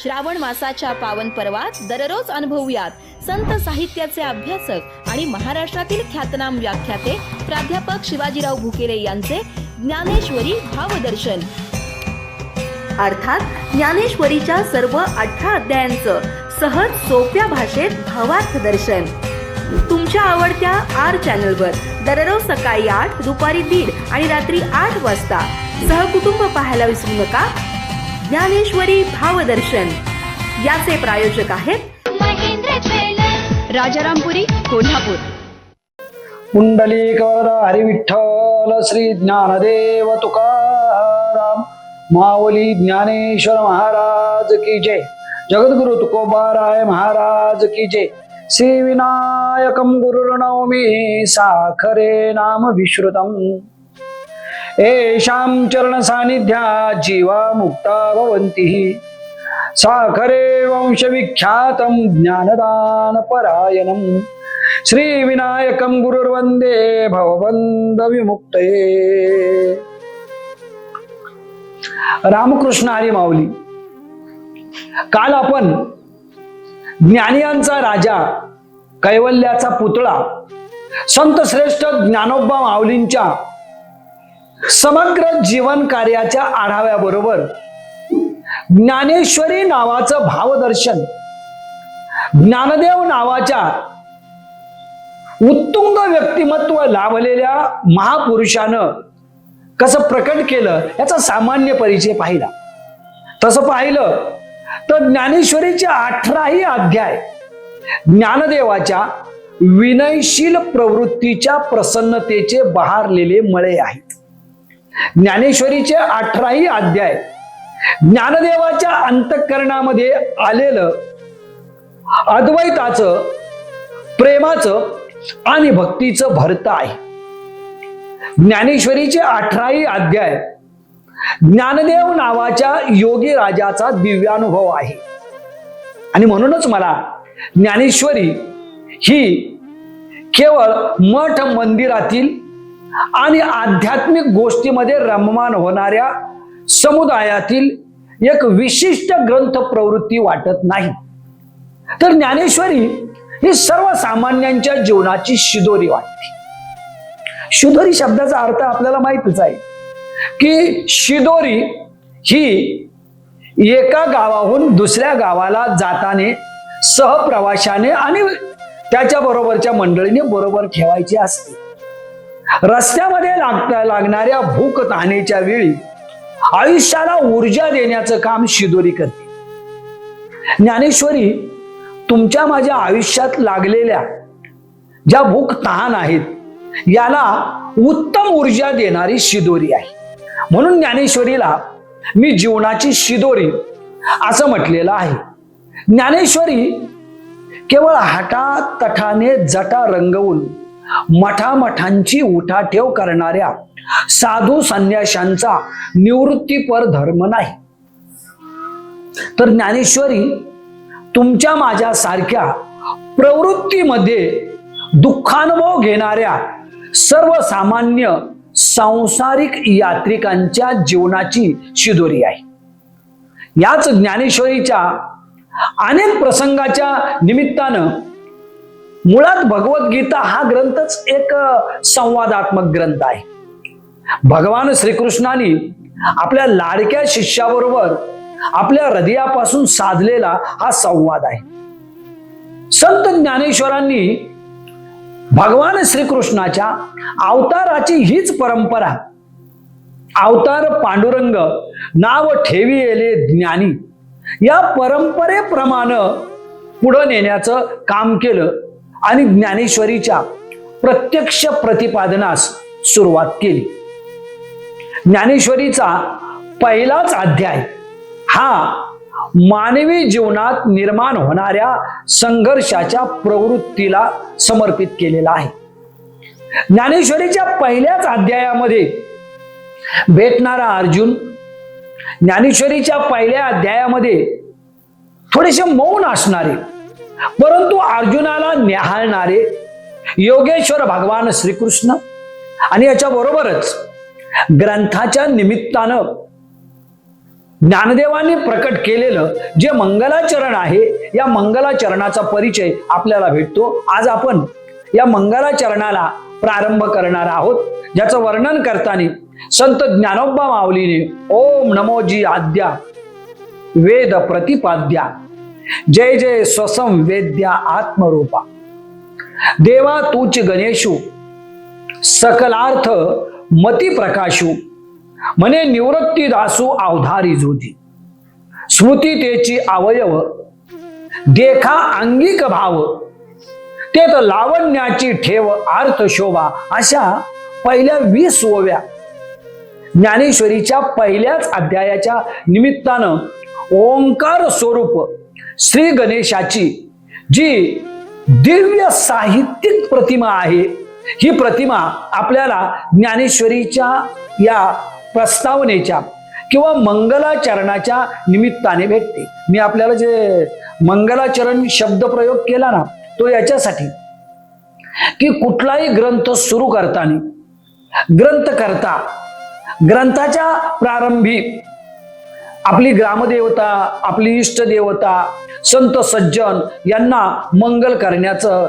श्रावण मासाच्या पावन पर्वात दररोज अनुभवूयात संत साहित्याचे अभ्यासक आणि महाराष्ट्रातील ख्यातनाम व्याख्याते प्राध्यापक शिवाजीराव भुकेले यांचे ज्ञानेश्वरी भावदर्शन, अर्थात ज्ञानेश्वरीच्या सर्व 18 अध्यायांचं सहज सोप्या भाषेत भावार्थ दर्शन तुमच्या आवडत्या आर चॅनलवर दररोज सकाळी 8, दुपारी 1:30 आणि रात्री 8 वाजता सहकुटुंब पाहायला विसरू नका. ज्ञानेश्वरी भावदर्शन याचे प्रायोजक आहेत महेंद्र ज्वेलर्स, राजारामपुरी, कोल्हापूर. पुंडलिक हरी विठ्ठल श्री ज्ञानदेव तुकाराम माऊली ज्ञानेश्वर महाराज की जय. जगद्गुरु तुकोबाराय महाराज की जय. श्री विनायकं गुरुर्नौमि साखरे नाम विश्रुतम्. येषां चरण सानिध्या जीवा मुक्ता भवन्ति. साखरे वंश विख्यातं ज्ञानदान परायणं. श्री विनायकं गुरुर्वंदे भवबंध विमुक्तये. रामकृष्ण हरी माऊली. काल आपण ज्ञानियांचा राजा, कैवल्याचा पुतळा, संत श्रेष्ठ ज्ञानोबा माऊलींच्या समग्र जीवन कार्याच्या आढाव्याबरोबर ज्ञानेश्वरी नावाचं भावदर्शन, ज्ञानदेव नावाच्या उत्तुंग व्यक्तिमत्व लाभलेल्या महापुरुषानं कसं प्रकट केलं याचा सामान्य परिचय पाहिला. तसं पाहिलं तर ज्ञानेश्वरीचे 18ही अध्याय ज्ञानदेवाच्या विनयशील प्रवृत्तीच्या प्रसन्नतेचे बहारलेले मळे आहेत. ज्ञानेश्वरीचे 18ही अध्याय ज्ञानदेवाच्या अंतःकरणामध्ये आलेलं अद्वैताचं, प्रेमाचं आणि भक्तीचं भरतं आहे. ज्ञानेश्वरीचे 18ही अध्याय ज्ञानदेव नावाच्या योगी राजाचा दिव्यानुभव आहे. आणि म्हणूनच मला ज्ञानेश्वरी ही केवळ मठ मंदिरातील आणि आध्यात्मिक गोष्टीमध्ये रममाण होणाऱ्या समुदायातील एक विशिष्ट ग्रंथ प्रवृत्ती वाटत नाही, तर ज्ञानेश्वरी ही सर्वसामान्यांच्या जीवनाची शिदोरी वाटते. शिदोरी शब्दाचा अर्थ आपल्याला माहितच आहे की शिदोरी ही एका गावाहून दुसऱ्या गावाला जाताना सहप्रवाशाने आणि त्याच्या बरोबरच्या मंडळीने बरोबर ठेवायची असते. रस्त्यामध्ये लागणाऱ्या भूक तहानेच्या वेळी आयुष्याला ऊर्जा देण्याचं काम शिदोरी करते. ज्ञानेश्वरी तुमच्या माझ्या आयुष्यात लागलेल्या ज्या भूक तहान आहेत याला उत्तम ऊर्जा देणारी शिदोरी आहे. म्हणून ज्ञानेश्वरीला मी जीवनाची शिदोरी असं म्हटलेलं आहे. ज्ञानेश्वरी केवळ हठातठाने जटा रंगवून मठामठांची उठाठेव करणाऱ्या साधू संन्याशांचा निवृत्तीपर धर्म नाही, तर ज्ञानेश्वरी तुमच्या माझ्या सारख्या प्रवृत्तीमध्ये दुःखानुभव घेणाऱ्या सर्वसामान्य सांसारिक यात्रिकांच्या जीवनाची शिदोरी आहे. याच ज्ञानेश्वरीच्या अनेक प्रसंगाच्या निमित्तानं मुळात भगवद्गीता हा ग्रंथच एक संवादात्मक ग्रंथ आहे. भगवान श्रीकृष्णाने आपल्या लाडक्या शिष्याबरोबर आपल्या हृदयापासून साधलेला हा संवाद आहे. संत ज्ञानेश्वरांनी भगवान श्रीकृष्णाच्या अवताराची हीच परंपरा, अवतार पांडुरंग नाव ठेविले ज्ञानी, या परंपरेप्रमाणे पुढे नेण्याचं काम केलं आणि ज्ञानेश्वरीच्या प्रत्यक्ष प्रतिपादनास सुरुवात केली. ज्ञानेश्वरीचा पहिलाच अध्याय हा मानवी जीवनात निर्माण होणाऱ्या संघर्षाच्या प्रवृत्तीला समर्पित केलेला आहे. ज्ञानेश्वरीच्या पहिल्याच अध्यायामध्ये भेटणारा अर्जुन, ज्ञानेश्वरीच्या पहिल्या अध्यायामध्ये थोडेसे मौन असणारे परंतु अर्जुनाला न्याहाळणारे योगेश्वर भगवान श्रीकृष्ण, आणि याच्या बरोबरच ग्रंथाच्या निमित्तानं ज्ञानदेवांनी प्रकट केलेलं जे मंगलाचरण आहे, या मंगलाचरणाचा परिचय आपल्याला भेटतो. आज आपण या मंगलाचरणाला प्रारंभ करणार आहोत, ज्याचं वर्णन करताना संत ज्ञानोबा माऊलीने ओम नमो जी आद्या वेद प्रतिपाद्या जय जय स्वसं वेद्या आत्मरूपा देवा तूच गणेशू सकलार्थ मती प्रकाशू म्हणे निवृत्ती दासू अवधारी जोजी स्मृती तेची अवयव देखा अंगिक भाव ते तर लावण्याची ठेव अर्थ शोभा. अशा पहिल्या 20 ओव्या ज्ञानेश्वरीच्या पहिल्याच अध्यायाच्या निमित्तानं ओंकार स्वरूप श्री गणेशाची जी दिव्य साहित्यिक प्रतिमा आहे, ही प्रतिमा आपल्याला ज्ञानेश्वरीच्या या प्रस्तावनेच्या किंवा मंगलाचरणाच्या निमित्ताने भेटते. मी आपल्याला जे मंगलाचरण शब्द प्रयोग केला ना, तो याच्यासाठी की कुठलाही ग्रंथ सुरू करताना ग्रंथकर्ता ग्रंथाच्या प्रारंभी आपली ग्रामदेवता, आपली इष्ट देवता, संत सज्जन यांना मंगल करण्याचं,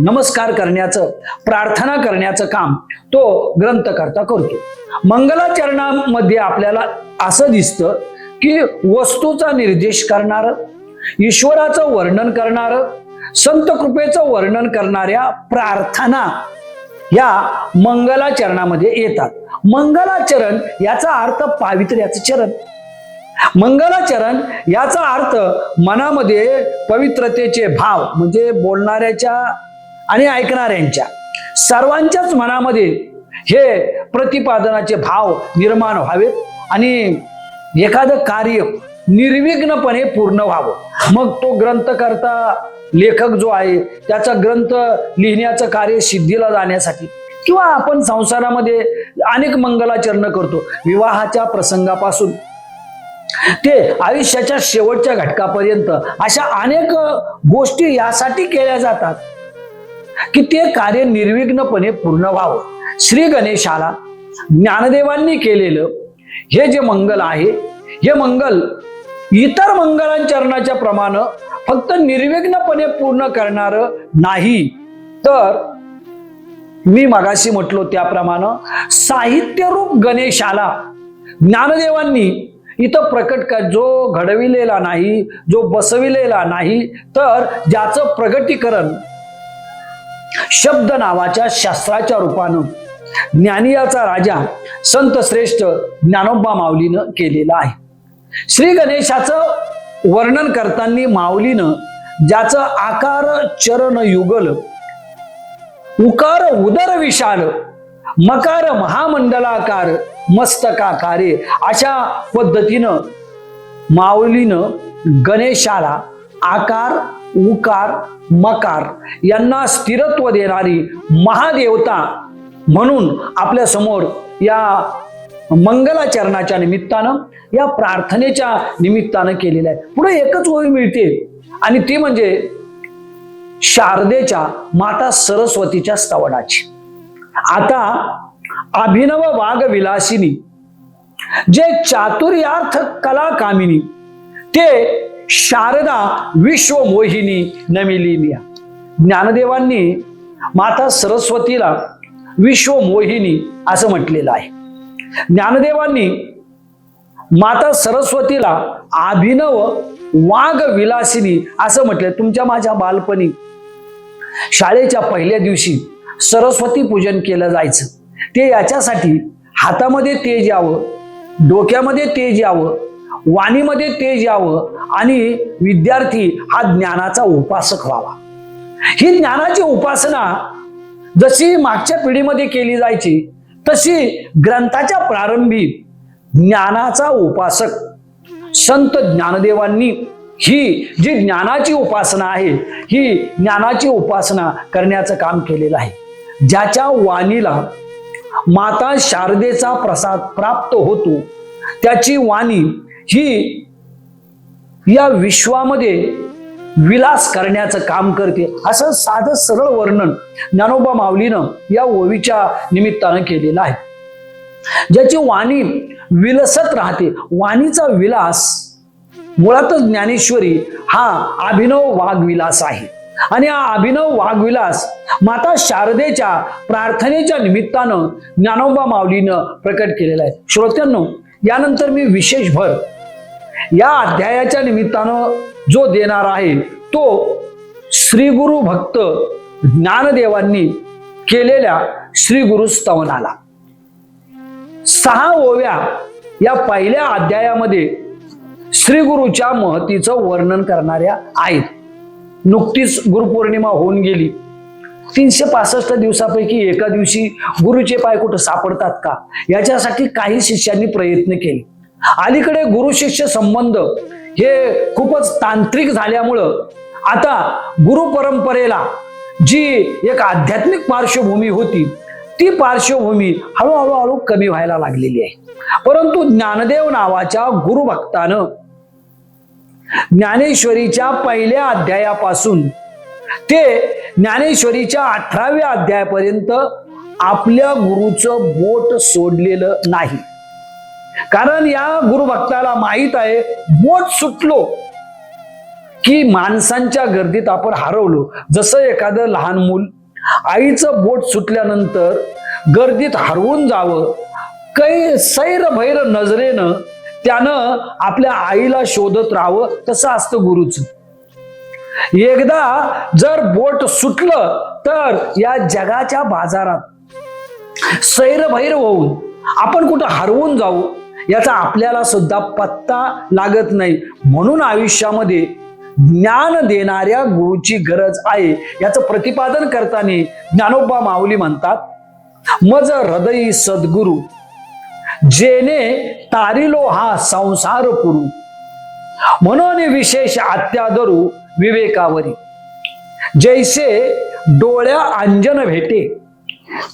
नमस्कार करण्याचं, प्रार्थना करण्याचं काम तो ग्रंथकर्ता करतो. मंगलाचरणामध्ये आपल्याला असं दिसतं की वस्तूचा निर्देश करणार, ईश्वराचं वर्णन करणार, संत कृपेचं वर्णन करणाऱ्या प्रार्थना या मंगलाचरणामध्ये येतात. मंगलाचरण याचा अर्थ पावित्र्याचं चरण. मंगलाचरण याचा अर्थ मनामध्ये पवित्रतेचे भाव, म्हणजे बोलणाऱ्याच्या आणि ऐकणाऱ्यांच्या सर्वांच्याच मनामध्ये हे प्रतिपादनाचे भाव निर्माण व्हावेत आणि एखादं कार्य निर्विघ्नपणे पूर्ण व्हावं. मग तो ग्रंथकर्ता लेखक जो आहे त्याचा ग्रंथ लिहिण्याचं कार्य सिद्धीला जाण्यासाठी किंवा आपण संसारामध्ये अनेक मंगलाचरण करतो. विवाहाच्या प्रसंगापासून ते आयुष्याच्या शेवटच्या घटकापर्यंत अशा अनेक गोष्टी यासाठी केल्या जातात की ते कार्य निर्विघ्नपणे पूर्ण व्हावं. श्री गणेशाला ज्ञानदेवांनी केलेलं हे जे मंगल आहे, हे मंगल इतर मंगलाचरणाच्या प्रमाणे फक्त निर्विघ्नपणे पूर्ण करणार नाही, तर मी मगाशी म्हटलो त्याप्रमाणे साहित्यरूप गणेशाला ज्ञानदेवांनी इथं प्रकट कर, जो घडविलेला नाही, जो बसविलेला नाही, तर ज्याचं प्रगटीकरण शब्द नावाच्या शास्त्राच्या रूपानं ज्ञानियाचा राजा संत श्रेष्ठ ज्ञानोबा माऊलीनं केलेला आहे. श्री गणेशाचं वर्णन करताना माऊलीनं ज्याचं आकार चरण युगल, उकार उदर विशाल, मकार महामंडलाकार, मस्तकाकारे अशा पद्धतीनं माऊलीनं गणेशाला आकार, उकार, मकार यांना स्थिरत्व देणारी महादेवता म्हणून आपल्या समोर या मंगलाचरणाच्या निमित्तानं, या प्रार्थनेच्या निमित्तानं केलेलं आहे. पुढे एकच ओवी मिळते आणि ती म्हणजे शारदेच्या माता सरस्वतीच्या स्तवनाची. आता अभिनव वाग विलासिनी जे चातुर्यार्थ कला कामिनी ते शारदा विश्वमोहिनी नमिली मिया. ज्ञानदेवांनी माता सरस्वतीला विश्वमोहिनी असं म्हटलेलं आहे. ज्ञानदेवांनी माता सरस्वतीला अभिनव वाग विलासिनी असं म्हटलं. तुमच्या माझ्या बालपणी शाळेच्या पहिल्या दिवशी सरस्वती पूजन केलं जायचं. ते याच्यासाठी हातामध्ये तेज यावं, डोक्यामध्ये तेज यावं, वाणीमध्ये तेज यावं आणि विद्यार्थी हा ज्ञानाचा उपासक व्हावा. ही ज्ञानाची उपासना जशी मागच्या पिढीमध्ये केली जायची, तशी ग्रंथाच्या प्रारंभी ज्ञानाचा उपासक संत ज्ञानदेवांनी ही जी ज्ञानाची उपासना आहे, ही ज्ञानाची उपासना करण्याचं काम केलेलं आहे. ज्याच्या वाणीला माता शारदेचा प्रसाद प्राप्त होतो, त्याची वाणी ही या विश्वामध्ये विलास करण्याचं काम करते. असं साधं सरळ वर्णन ज्ञानोबा माऊलीनं या ओवीच्या निमित्तानं केलेलं आहे. ज्याची वाणी विलसत राहते. वाणीचा विलास मुळातच ज्ञानेश्वरी हा अभिनव वाग्विलास आहे. आणि हा अभिनव वाग्विलास माता शारदेच्या प्रार्थनेच्या निमित्तानं ज्ञानोबा माऊलीनं प्रकट केलेला आहे. श्रोत्यांनो, यानंतर मी विशेष भर या अध्यायाच्या निमित्तानं जो देणार आहे तो श्री गुरु भक्त ज्ञानदेवांनी केलेल्या श्री गुरु स्तवनाला. 6 ओव्या या पहिल्या अध्यायामध्ये श्री गुरुच्या महतीचं वर्णन करणाऱ्या आहेत. नुकतीच गुरुपौर्णिमा होऊन गेली. 365 दिवसापैकी एका दिवशी गुरुचे पाय कुठं सापडतात का, याच्यासाठी काही शिष्यांनी प्रयत्न केले. अलीकडे गुरु शिष्य संबंध हे खूपच तांत्रिक झाल्यामुळं आता गुरु परंपरेला जी एक आध्यात्मिक पार्श्वभूमी होती ती पार्श्वभूमी हळूहळू कमी व्हायला लागलेली आहे. परंतु ज्ञानदेव नावाच्या गुरुभक्तानं ज्ञानेश्वरीच्या पहिल्या अध्यायापासून ते ज्ञानेश्वरीच्या 18व्या अध्यायापर्यंत आपल्या गुरुचं बोट सोडलेलं नाही. कारण या गुरुभक्ताला माहित आहे, बोट सुटलो की माणसांच्या गर्दीत आपण हरवलो. जसं एखादं लहान मूल आईचं बोट सुटल्यानंतर गर्दीत हरवून जावं, काही सैरभैर नजरेनं त्यानं आपल्या आईला शोधत राहावं, तसं असतं गुरुचं. एकदा जर बोट सुटलं तर या जगाच्या बाजारात सैरभैर होऊन आपण कुठं हरवून जाऊ याचा आपल्याला सुद्धा पत्ता लागत नाही. म्हणून आयुष्यामध्ये ज्ञान देणाऱ्या गुरुची गरज आहे. याचं प्रतिपादन करताना ज्ञानोबा माऊली म्हणतात, मज हृदयी सद्गुरु जेने तारिलो हा संसार पुरू, म्हणून विशेष अत्यादरू विवेकावरी, जैसे डोळ्या अंजन भेटे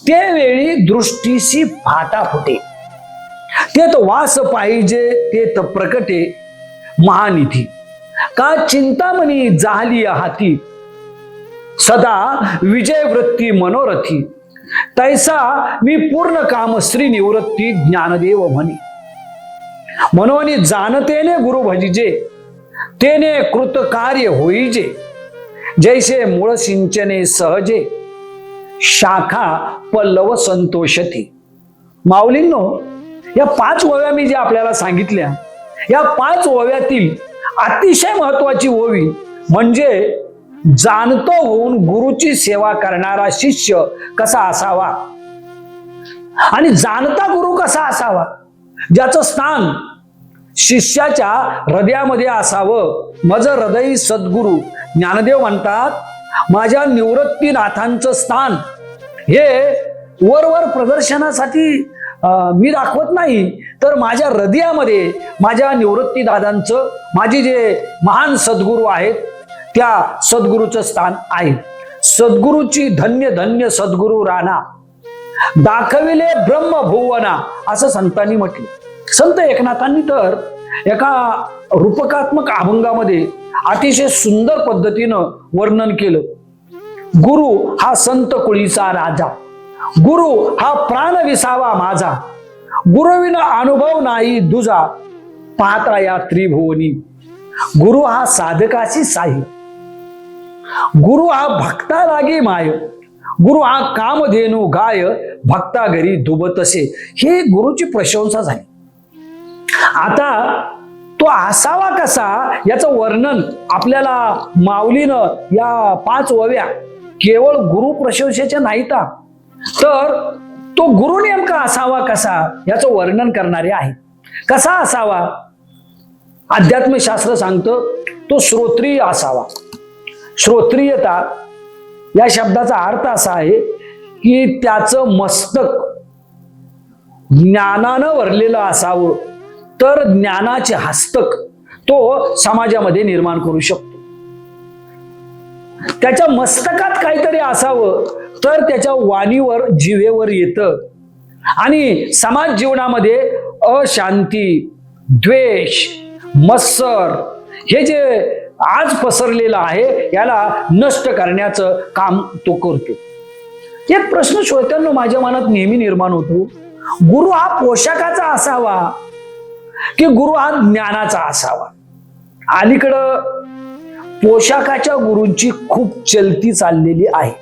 ते वेळी दृष्टीसी फाटा फुटे, तेत वास पाहिजे तेत प्रकटे महानिधी, का चिंतामणी जाहली हाती सदा विजय वृत्ती मनोरथी, तैसा मी पूर्ण काम श्री निवृत्ती ज्ञानदेव म्हणी, म्हणून जाणतेने गुरु भजिजे तेने कृत कार्य होईजे, जैसे मूळ सिंचने सहजे शाखा पल्लव संतोषती. माऊलींनो, या 5 ओव्या मी जे आपल्याला सांगितल्या, या 5 ओव्यातील अतिशय महत्वाची ओवी म्हणजे जाणतो होऊन गुरुची सेवा करणारा शिष्य कसा असावा आणि जाणता गुरु कसा असावा, ज्याचं स्थान शिष्याच्या हृदयामध्ये असावं. मज हृदयी सद्गुरु ज्ञानदेव म्हणतात, माझ्या निवृत्तीनाथांचं स्थान हे वर प्रदर्शनासाठी मी दाखवत नाही, तर माझ्या हृदयामध्ये माझ्या निवृत्ती दादांचं, माझे जे महान सद्गुरू आहेत त्या सद्गुरूचं स्थान आहे. सद्गुरूची धन्य धन्य सद्गुरू राणा दाखविले ब्रह्मभुवना, असं संतांनी म्हटलं. संत एकनाथांनी तर एका रूपकात्मक अभंगामध्ये अतिशय सुंदर पद्धतीनं वर्णन केलं. गुरु हा संत कुळीचा राजा, गुरु हा प्राण विसावा माझा, गुरुविना अनुभव नाही दुजा, पाहता या त्रिभुवनी, गुरु हा साधकाशी साही, गुरु हा भक्ता लागे माय, गुरु हा कामधेनु गाय, भक्ता घरी दुबतसे. हे गुरुची प्रशंसा झाली. आता तो असावा कसा याचं वर्णन आपल्याला माऊलीनं या 5 ओव्या केवळ गुरु प्रशंसेच्या नाहीत, तर तो गुरु नेमका असावा कसा याचं वर्णन करणारे आहे. कसा असावा? अध्यात्मशास्त्र सांगतं तो श्रोत्रिय असावा. श्रोत्रियता या शब्दाचा अर्थ असा आहे की त्याचं मस्तक ज्ञानानं भरलेलं असावं, तर ज्ञानाचे हस्तक तो समाजामध्ये निर्माण करू शकतो. त्याच्या मस्तकात काहीतरी असावं, तर त्याच्या वाणीवर जिव्हेवर येतं आणि समाज जीवनामध्ये अशांती, द्वेष, मत्सर हे जे आज पसरलेलं आहे याला नष्ट करण्याचं काम तो करतो. एक प्रश्न श्रोत्यांनो माझ्या मनात नेहमी निर्माण होतो, गुरु हा पोशाखाचा असावा की गुरु हा ज्ञानाचा असावा? अलीकडं पोशाखाच्या गुरूंची खूप चलती चाललेली आहे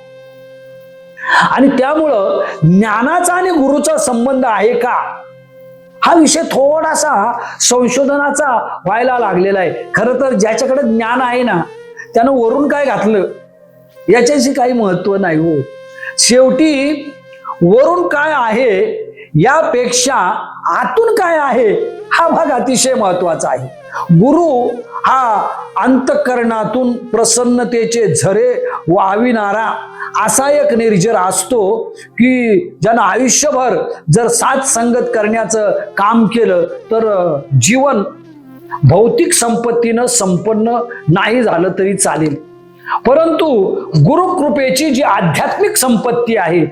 आणि त्यामुळं ज्ञानाचा आणि गुरुचा संबंध आहे का, हा विषय थोडासा संशोधनाचा व्हायला लागलेला आहे. खरं तर ज्याच्याकडे ज्ञान आहे ना, त्यानं वरून काय घातलं याच्याशी काही महत्व नाही हो. शेवटी वरून काय आहे यापेक्षा आतून काय आहे हा भाग अतिशय महत्वाचा आहे. गुरु हा अंतःकरणातून प्रसन्नतेचे झरे वाहविणारा असा एक निर्जर असतो की ज्यानं आयुष्यभर जर साथ संगत करण्याचं काम केलं तर जीवन भौतिक संपत्तीनं संपन्न नाही झालं तरी चालेल, परंतु गुरुकृपेची जी आध्यात्मिक संपत्ती आहे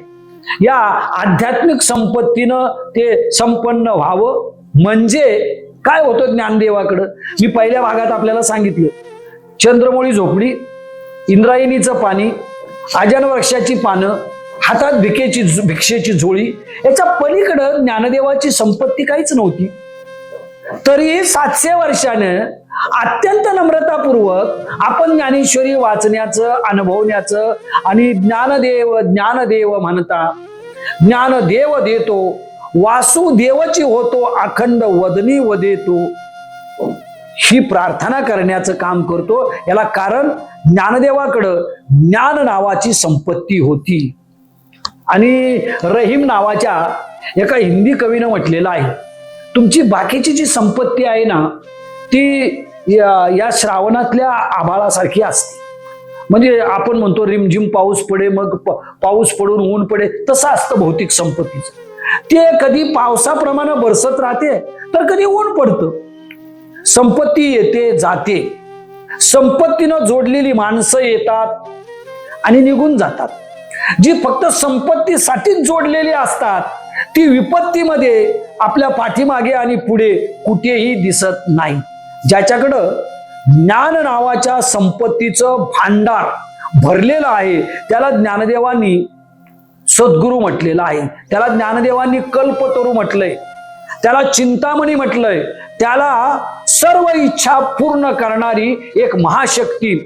या आध्यात्मिक संपत्तीनं ते संपन्न व्हावं. म्हणजे काय होतं ज्ञानदेवाकडं? मी पहिल्या भागात आपल्याला सांगितलं, चंद्रमोळी झोपडी, इंद्रायणीचं पाणी, आजन वृक्षाची पानं, हातात भिक्षेची झोळी, याच्या पलीकडं ज्ञानदेवाची संपत्ती काहीच नव्हती. तरी 700 वर्षानं अत्यंत नम्रतापूर्वक आपण ज्ञानेश्वरी वाचण्याचं, अनुभवण्याचं आणि ज्ञानदेव ज्ञानदेव म्हणता ज्ञानदेव देतो वासुदेवची होतो अखंड वदनी वदेतो ही प्रार्थना करण्याचं काम करतो. याला कारण ज्ञानदेवाकडं ज्ञान नावाची संपत्ती होती. आणि रहीम नावाच्या एका हिंदी कवीनं म्हटलेलं आहे, तुमची बाकीची जी संपत्ती आहे ना ती या श्रावणातल्या आभाळासारखी असते. म्हणजे आपण म्हणतो रिमझिम पाऊस पडे, मग पाऊस पडून ऊन पडे, तसं असतं भौतिक संपत्तीचं. ते कधी पावसाप्रमाणे बरसत राहते तर कधी ऊन पडतं. संपत्ती येते जाते, संपत्तीनं जोडलेली माणसं येतात आणि निघून जातात. जी फक्त संपत्तीसाठीच जोडलेली असतात ती विपत्तीमध्ये आपल्या पाठीमागे आणि पुढे कुठेही दिसत नाही. ज्याच्याकडं ज्ञान नावाच्या संपत्तीचं भांडार भरलेलं आहे त्याला ज्ञानदेवांनी सद्गुरू म्हटलेलं आहे, त्याला ज्ञानदेवांनी कल्पतरू म्हटलंय, त्याला चिंतामणी म्हटलंय, त्याला सर्व इच्छा पूर्ण करणारी एक महाशक्ती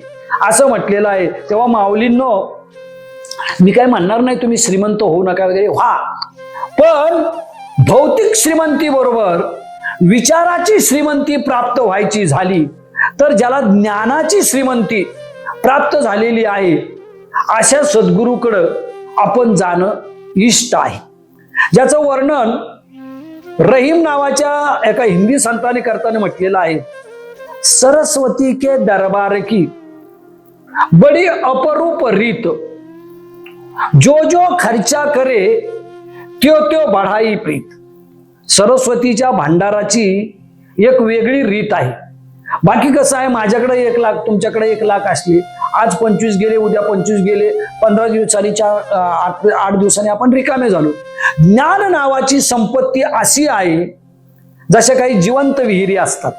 असं म्हटलेलं आहे. तेव्हा माऊलींनो, मी काय म्हणणार नाही तुम्ही श्रीमंत होऊ नका वगैरे व्हा, पण भौतिक श्रीमंती बरोबर विचाराची श्रीमंती प्राप्त व्हायची झाली तर ज्याला ज्ञानाची श्रीमंती प्राप्त झालेली आहे अशा सद्गुरूकडं आपण जाणं इष्ट आहे. ज्याचं वर्णन रहीम नावाच्या एका हिंदी संतांनी करताना म्हटलेलं आहे, सरस्वती के दरबार की बड़ी अपरूप रीत, जो जो खर्चा करे त्यो त्यो बढ़ाई प्रीत. सरस्वतीच्या भांडाराची एक वेगळी रीत आहे. बाकी कसं आहे, माझ्याकडे 1 लाख तुमच्याकडे 1 लाख असले, आज 25 गेले, उद्या 25 गेले, 15 दिवसांनी 8 दिवसांनी आपण रिकामे झालो. ज्ञान नावाची संपत्ती अशी आहे जसे काही जिवंत विहिरी असतात,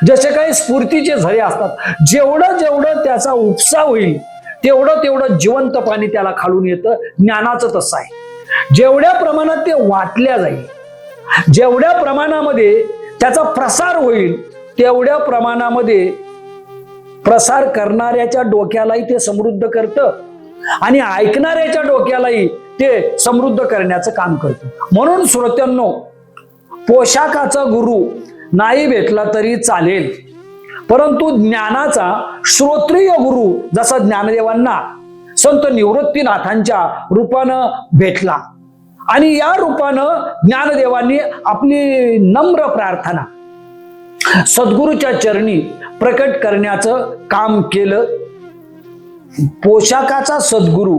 जसे काही स्फूर्तीचे झरे असतात, जेवढं जेवढं त्याचा उपसा होईल तेवढं तेवढं जिवंत पाणी त्याला खालून येतं. ज्ञानाचं तसं आहे, जेवढ्या प्रमाणात ते वाटल्या जाईल, जेवढ्या प्रमाणामध्ये त्याचा प्रसार होईल तेवढ्या प्रमाणामध्ये प्रसार करणाऱ्याच्या डोक्यालाही ते समृद्ध करतं आणि ऐकणाऱ्याच्या डोक्यालाही ते समृद्ध करण्याचं काम करतं. म्हणून श्रोत्यांनो, पोशाखाचा गुरु नाही भेटला तरी चालेल, परंतु ज्ञानाचा श्रोत्रिय गुरु जसा ज्ञानदेवांना संत निवृत्तीनाथांच्या रूपानं भेटला आणि या रूपानं ज्ञानदेवांनी आपली नम्र प्रार्थना सद्गुरूच्या चरणी प्रकट करण्याचं काम केलं. पोशाखाचा सद्गुरू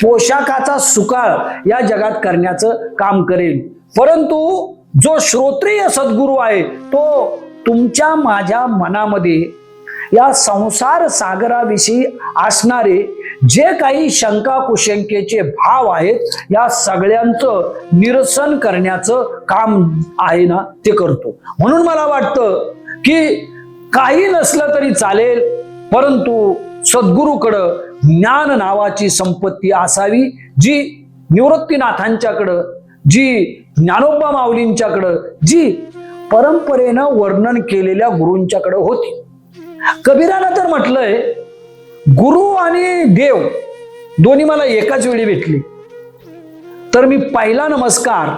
पोशाखाचा सुकाळ या जगात करण्याचं काम करेल, परंतु जो श्रोत्रिय सद्गुरू आहे तो तुमच्या माझ्या मनामध्ये या संसार सागराविषयी असणारे जे काही शंका कुशंकेचे भाव आहेत या सगळ्यांचं निरसन करण्याचं काम आहे ना ते करतो. म्हणून मला वाटतं की काही नसलं तरी चालेल, परंतु सद्गुरूकडं ज्ञान नावाची संपत्ती असावी जी निवृत्तीनाथांच्याकडं जी ज्ञानोबा माऊलींच्याकडं, जी परंपरेनं वर्णन केलेल्या गुरूंच्याकडं होती. कबीरानं तर म्हटलंय, गुरु आणि देव दोन्ही मला एकाच वेळी भेटले तर मी पहिला नमस्कार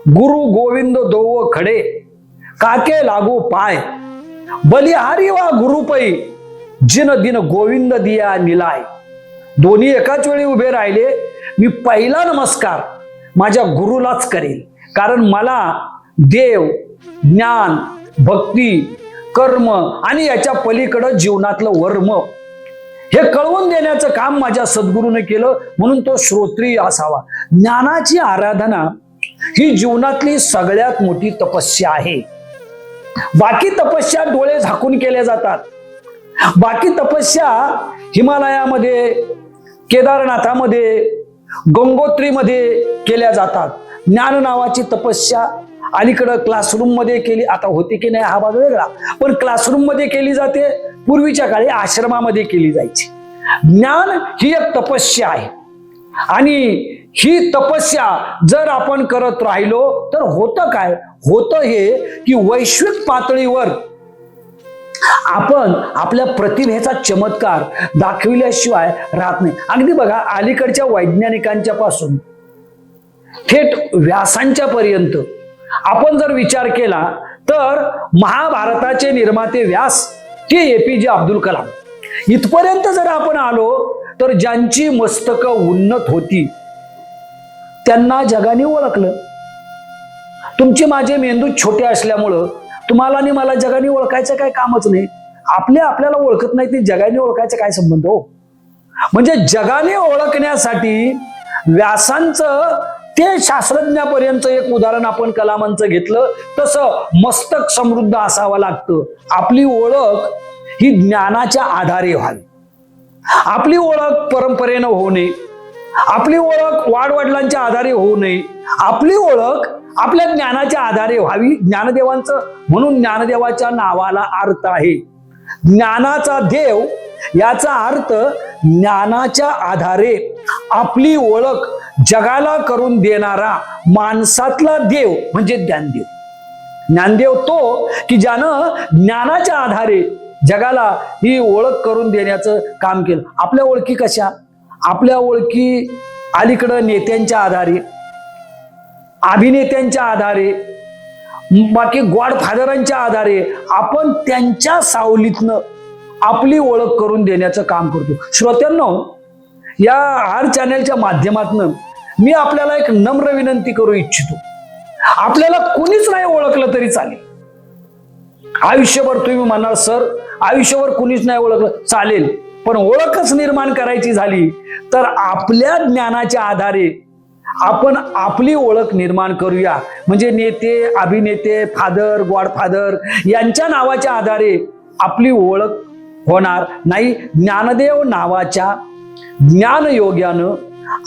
गुरु गोविंद दोव खडे काके लागू पाय बलिहारी वा गुरुपै जिन दिन गोविंद दिया निलाय. दोन्ही एकाच वेळी उभे राहिले. मी पहिला नमस्कार माझ्या गुरुलाच करेल, कारण मला देव, ज्ञान, भक्ती, कर्म आणि याच्या पलीकडं जीवनातलं वर्म हे कळवून देण्याचं काम माझ्या सद्गुरूने केलं, म्हणून तो श्रोत्रिय असावा. ज्ञानाची आराधना ही जीवनातली सगळ्यात मोठी तपस्या आहे. बाकी तपस्या डोळे झाकून केल्या जातात. बाकी तपस्या हिमालयामध्ये, केदारनाथामध्ये, गंगोत्रीमध्ये केल्या जातात. ज्ञान नावाची तपस्या अलीकडं क्लासरूम मध्ये केली, आता होती की नाही हा भाग वेगळा, पण क्लासरूम मध्ये केली जाते. पूर्वीच्या काळी आश्रमामध्ये केली जायची. ज्ञान ही एक तपस्या आहे आणि ही तपस्या जर आपण करत राहिलो तर होतं काय? होतं हे की वैश्विक पातळीवर आपण आपल्या प्रतिभेचा चमत्कार दाखविल्याशिवाय राहत नाही. अगदी बघा, अलीकडच्या वैज्ञानिकांच्या पासून थेट व्यासांच्या पर्यंत आपण जर विचार केला तर महाभारताचे निर्माते व्यास ते एपीजे अब्दुल कलाम इथपर्यंत जर आपण आलो तर ज्यांची मस्तकं उन्नत होती त्यांना जगाने ओळखलं. तुमचे माझे मेंदू छोटे असल्यामुळं तुम्हाला आणि मला जगाने ओळखायचं काय कामच नाही. आपल्याला ओळखत नाही ते जगाने ओळखायचं काय संबंध हो? म्हणजे जगाने ओळखण्यासाठी व्यासांचं ते शास्त्रज्ञापर्यंत एक उदाहरण आपण कलामांचं घेतलं, तसं मस्तक समृद्ध असावं लागतं. आपली ओळख ही ज्ञानाच्या आधारे व्हावी. आपली ओळख परंपरेनं होऊ नये. आपली ओळख वाडवडिलांच्या आधारे होऊ नये. आपली ओळख आपल्या ज्ञानाच्या आधारे व्हावी. ज्ञानदेवांचं, म्हणून ज्ञानदेवाच्या नावाला अर्थ आहे ज्ञानाचा देव. याचा अर्थ ज्ञानाच्या आधारे आपली ओळख जगाला करून देणारा माणसातला देव म्हणजे ज्ञानदेव. ज्ञानदेव तो की ज्यानं ज्ञानाच्या आधारे जगाला ही ओळख करून देण्याचं काम केलं. आपल्या ओळखी कशा? आपल्या ओळखी अलीकडं नेत्यांच्या आधारे, अभिनेत्यांच्या आधारे, बाकी गॉडफादरांच्या आधारे आपण त्यांच्या सावलीतनं आपली ओळख करून देण्याचं काम करतो. श्रोत्यांनो, या आर चॅनलच्या माध्यमातून मी आपल्याला एक नम्र विनंती करू इच्छितो. आपल्याला कुणीच नाही ओळखलं तरी चालेल. आयुष्यभर तुम्ही म्हणाल सर आयुष्यभर कुणीच नाही ओळखलं, चालेल, पण ओळखच निर्माण करायची झाली तर आपल्या ज्ञानाच्या आधारे आपण आपली ओळख निर्माण करूया. म्हणजे नेते, अभिनेते, फादर, गॉडफादर यांच्या नावाच्या आधारे आपली ओळख होणार नाही. ज्ञानदेव नावाच्या ज्ञानयोग्यानं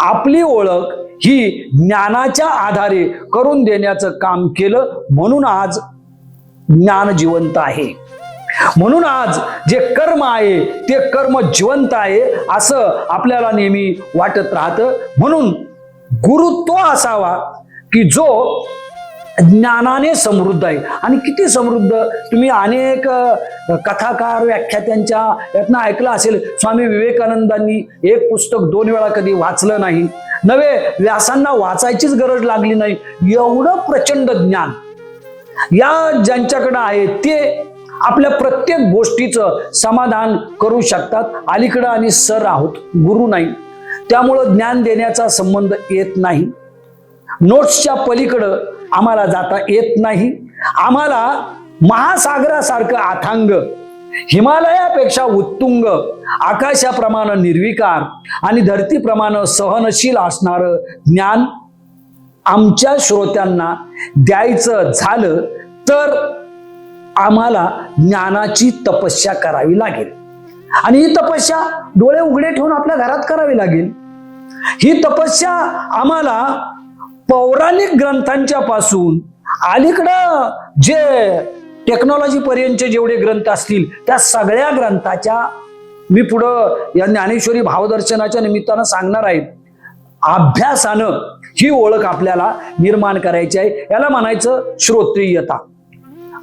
आपली ओळख ही ज्ञानाच्या आधारे करून देण्याचं काम केलं, म्हणून आज ज्ञान जिवंत आहे. म्हणून आज जे कर्म आहे ते कर्म जिवंत आहे असं आपल्याला नेहमी वाटत राहतं. म्हणून गुरु तो असावा की जो ज्ञानाने समृद्ध आहे. आणि किती समृद्ध! तुम्ही अनेक कथाकार, व्याख्यात्यांच्या यातनं ऐकलं असेल, स्वामी विवेकानंदांनी एक पुस्तक 2 वेळा कधी वाचलं नाही. नव्हे, व्यासांना वाचायचीच गरज लागली नाही. एवढं प्रचंड ज्ञान या ज्यांच्याकडे आहे ते आपल्या प्रत्येक गोष्टीचं समाधान करू शकतात. अलीकडं आणि सर आहोत, गुरु नाही, त्यामुळं ज्ञान देण्याचा संबंध येत नाही. नोट्सच्या पलीकडं आम्हाला जाता येत नाही. आम्हाला महासागरासारखं अथांग, हिमालयापेक्षा उत्तुंग, आकाशाप्रमाणे निर्विकार आणि धरतीप्रमाणे सहनशील असणारं ज्ञान आमच्या श्रोत्यांना द्यायचं झालं तर आम्हाला ज्ञानाची तपस्या करावी लागेल. आणि ही तपस्या डोळे उघडे ठेवून आपल्या घरात करावी लागेल. ही तपस्या आम्हाला पौराणिक ग्रंथांच्या पासून अलीकडं जे टेक्नॉलॉजी पर्यंतचे जेवढे ग्रंथ असतील त्या सगळ्या ग्रंथाच्या मी पुढं या ज्ञानेश्वरी भावदर्शनाच्या निमित्तानं सांगणार आहे. अभ्यासानं ही ओळख आपल्याला निर्माण करायची आहे. याला म्हणायचं श्रोत्रियता.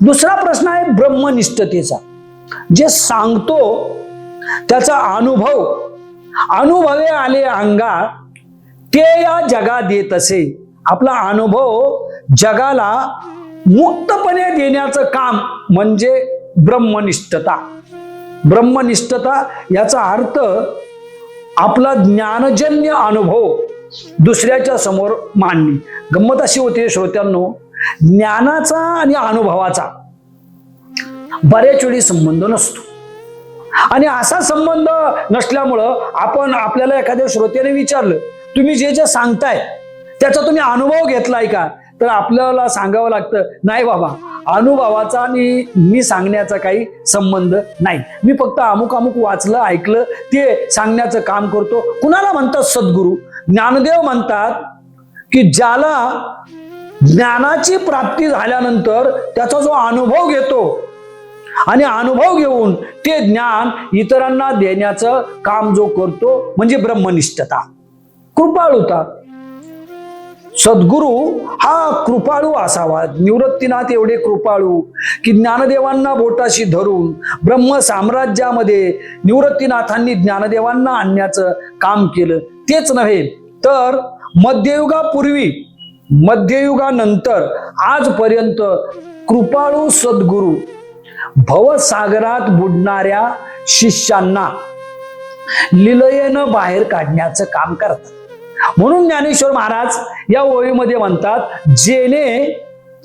दुसरा प्रश्न आहे ब्रह्मनिष्ठतेचा. जे सांगतो त्याचा अनुभवे आले अंगा ते या जगात येत असे. आपला अनुभव जगाला मुक्तपणे देण्याचं काम म्हणजे ब्रह्मनिष्ठता. ब्रह्मनिष्ठता याचा अर्थ आपला ज्ञानजन्य अनुभव दुसऱ्याच्या समोर मांडणे. गंमत अशी होते श्रोत्यांनो, ज्ञानाचा आणि अनुभवाचा बऱ्याच वेळी संबंध नसतो. आणि असा संबंध नसल्यामुळं आपल्याला एखाद्या श्रोत्याने विचारलं, तुम्ही जे सांगताय त्याचा तुम्ही अनुभव घेतलाय का, तर आपल्याला सांगावं लागतं, नाही बाबा, अनुभवाचा आणि मी सांगण्याचा काही संबंध नाही. मी फक्त अमुक अमुक वाचलं, ऐकलं, ते सांगण्याचं काम करतो. कुणाला म्हणतात सद्गुरू? ज्ञानदेव म्हणतात की ज्याला ज्ञानाची प्राप्ती झाल्यानंतर त्याचा जो अनुभव घेतो आणि अनुभव घेऊन ते ज्ञान इतरांना देण्याचं काम जो करतो म्हणजे ब्रह्मनिष्ठता, कृपाळुता. सद्गुरू हा कृपाळू असावा. निवृत्तीनाथ एवढे कृपाळू की ज्ञानदेवांना बोटाशी धरून ब्रह्म साम्राज्यामध्ये निवृत्तीनाथांनी ज्ञानदेवांना आणण्याचं काम केलं. तेच नव्हे तर मध्ययुगापूर्वी, मध्ययुगानंतर आजपर्यंत कृपाळू सद्गुरू भवसागरात बुडणाऱ्या शिष्यांना लीलयेनं बाहेर काढण्याचं काम करतात. म्हणून ज्ञानेश्वर महाराज या ओळीमध्ये म्हणतात, जेने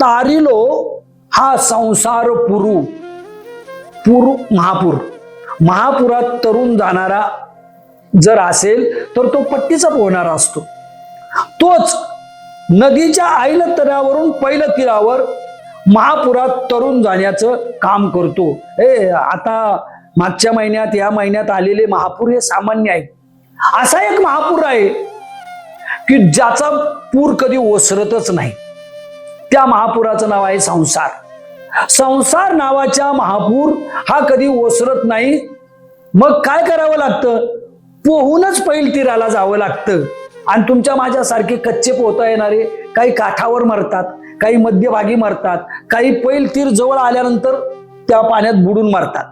तारिलो हा संसार महापुरात तरुण जाणारा जर असेल तर तो पट्टीचा पोहणारा असतो. तोच नदीच्या आईल तऱ्यावरून पहिलं तीरावर महापुरात तरुण जाण्याचं काम करतो. आता मागच्या महिन्यात, या महिन्यात आलेले महापूर हे सामान्य आहे. असा एक महापूर आहे की ज्याचा पूर कधी ओसरतच नाही. त्या महापुराचं नाव आहे संसार. संसार नावाच्या महापूर हा कधी ओसरत नाही. मग काय करावं लागतं? पोहूनच पैल तीराला जावं लागतं. आणि तुमच्या माझ्यासारखे कच्चे पोहता येणारे काही काठावर मरतात, काही मध्यभागी मरतात, काही पैल तीर जवळ आल्यानंतर त्या पाण्यात बुडून मरतात.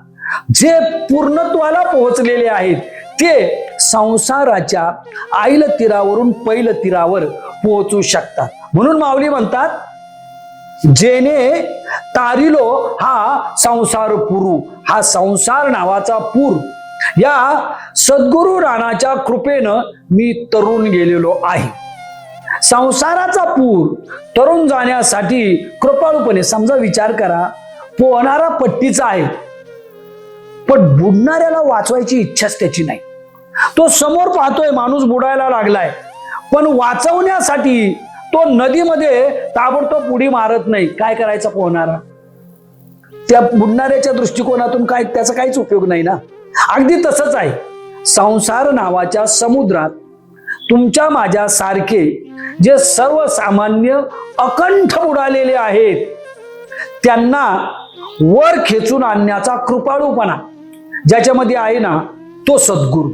जे पूर्णत्वाला पोहोचलेले आहेत ते संसाराच्या आईल तीरावरून पैल तीरावर पोहोचू शकतात. म्हणून माऊली म्हणतात, जेने तारिलो हा संसार पुरू, हा संसार नावाचा पूर या सद्गुरु राणाच्या कृपेनं मी तरुण गेलेलो आहे. संसाराचा पूर तरुण जाण्यासाठी कृपाळूपणे, समजा विचार करा, पोहणारा पट्टीचा आहे पण बुडणाऱ्याला वाचवायची इच्छाच त्याची नाही. तो समोर पाहतोय माणूस बुडायला लागलाय, पण वाचवण्यासाठी तो नदीमध्ये ताबडतोब उडी मारत नाही. काय करायचं पोहणारा? त्या बुडणाऱ्याच्या दृष्टिकोनातून काय त्याचा काहीच उपयोग नाही ना. अगदी तसंच आहे. संसार नावाच्या समुद्रात तुमच्या माझ्या सारखे जे सर्वसामान्य अकंठ बुडालेले आहेत त्यांना वर खेचून आणण्याचा कृपाळूपणा ज्याच्यामध्ये आहे ना, तो सद्गुरू.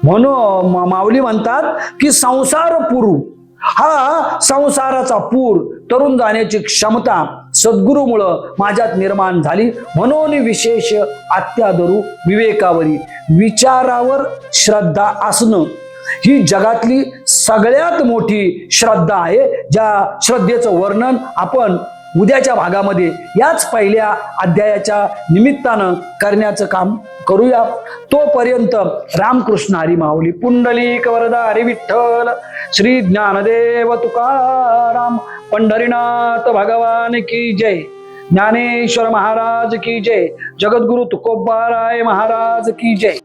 म्हणून माऊली म्हणतात की संसार पुरू, हा संसाराचा पूर तरुण जाण्याची क्षमता सद्गुरूमुळं माझ्यात निर्माण झाली. म्हणून विशेष अत्यादरू विवेकावरी, विचारावर श्रद्धा असणं ही जगातली सगळ्यात मोठी श्रद्धा आहे. ज्या श्रद्धेचं वर्णन आपण उद्याच्या भागामध्ये याच पहिल्या अध्यायाच्या निमित्तानं करण्याचं काम करूया. तोपर्यंत रामकृष्ण हरी माऊली, पुंडलिक वरदा हरी विठ्ठल, श्री ज्ञानदेव तुकाराम, पंढरीनाथ भगवान की जय, ज्ञानेश्वर महाराज की जय, जगद्गुरु तुकोबाराय महाराज की जय.